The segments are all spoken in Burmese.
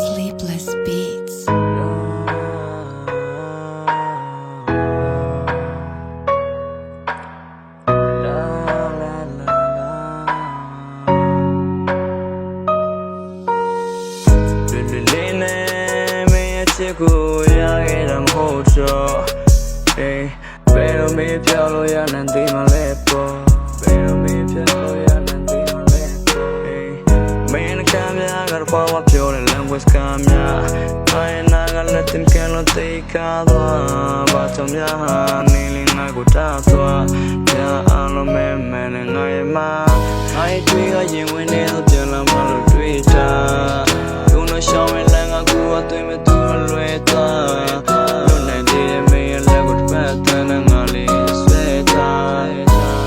Sleepless beats. ကိုရခဲ့တာမဟုတ်တော့ဘယ်လိုမေးပြောလို့ရနိုင်သေးမလဲပေါ့ဘယ်လိုမေးပြောလို့ရနိုင်သေးမလဲပေါ့မင်းကများကတော့ဘာပြောလဲ language ကများအဲ့နာကလည်းတင်ကလို့တေးကားသွားဘာကြောင့်များနေလင်းငါကိုတားသွားညာအားလုံးမဲမဲနဲ့ငါရဲ့မငါရဲ့တွေ့ရရင်ဝင်နေတော့ပြန်လာမလို့တွေ့တာဘုံတော့ရှောင်းဝင်လမ်းကကိုအသွေးမသူလွယ်သွားလွတ်နိုင်တဲ့မင်းရဲ့လက်ကိုတစ်ပတ်တန်းနဲ့ငါလေးဆွဲထား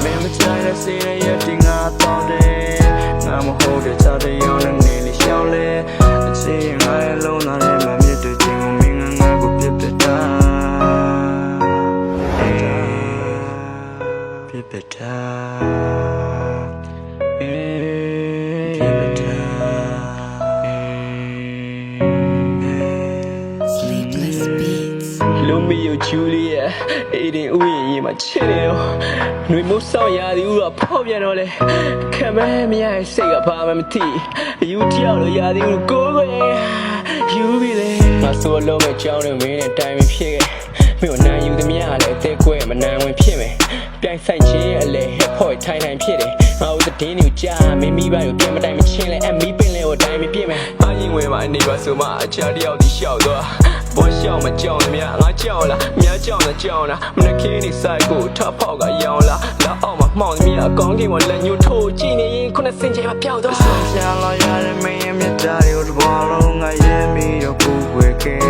မင်းမချင်တဲ့စီးရဲ့တင်ငါတော့တယ်ငါမဟုတ်တဲ့ချတဲ့ရောင်းနဲ့နေလေးရှောင်းလဲအချီငါရဲ့လုံးသားရဲ့မမြစ်တဲ့ချင်းကိုမင်းငါကိုပြစ်ပစ်တာပြစ်ပစ်တာRomeo Juliet အေဒင်ဥယျာဉ်ရင်မှာချစ်နေတော့ຫນွေမိုးဆောင်းရာသီဥကဖောက်ပြန်တော့လေခံမဲမရရဲ့စိတ်ကဘာမှမသိအယူတယောက်လိုရာသီဥကိုယ်ကိုယူပြီးလေငါဆိုလုံးမဲ့ကြောင်းနဲ့မင်းနဲ့တိုင်မဖြစ်ခဲ့မြို့နန်းယူသမျှလည်းအသေးကွဲမနန်းဝင်ဖြစ်မယ်ပြိုင်ဆိုင်ချင်းအလေ hip hop ထိုင်ဖြစ်တယ်ငါတို့တင်းတွေကိုကြားမင်းမိဘကိုပြန်မတိုင်မချင်းလဲအမီပင်လဲကိုတိုင်မပြည့်မယ်အရင်ဝင်မှာနေပါဆိုမှအခြားတယောက်ဒီလျှောက်သွားဘောရှောင်းမကြောက်နဲ့မြငါကြောက်လားမြကြောက်နဲ့ကြောက်လားမနက်ခင်းနေဆိုင်ကိုထဖောက်ကရောင်းလားလက်အောက်မှာမှောင်သမီးအကောင်းကင်မှာလက်ညှိုးထိုးကြည့်နေရင်ခုနစင်ချိန်မှာပျောက်သွားဆန်းရှာလာရတဲ့မင်းရဲ့မြတ်တာတွေကိုတစ်ဘောလုံးငါရဲ့မီတော့ကိုယ်ွယ်ခဲ့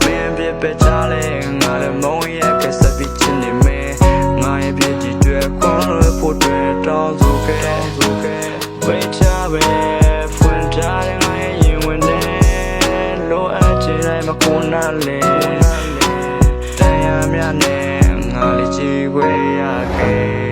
မင်းပြပချလဲငါလည်းမုံရဲ့ကစပီချင်းနေမယ်ငါရဲ့ပြည့်ကြည့်တွေကောင်းလို့ဖို့တွေတောင်းဆိုခဲ့ဝေးချပဲဖွင့်ထားတဲ့ငါရဲ့ရင်ဝင်တဲ့လိုအပ်ချင်တိုင်းမကိုနာလေတရားများနဲ့ငါလေးကြည့်ခွေရခဲ့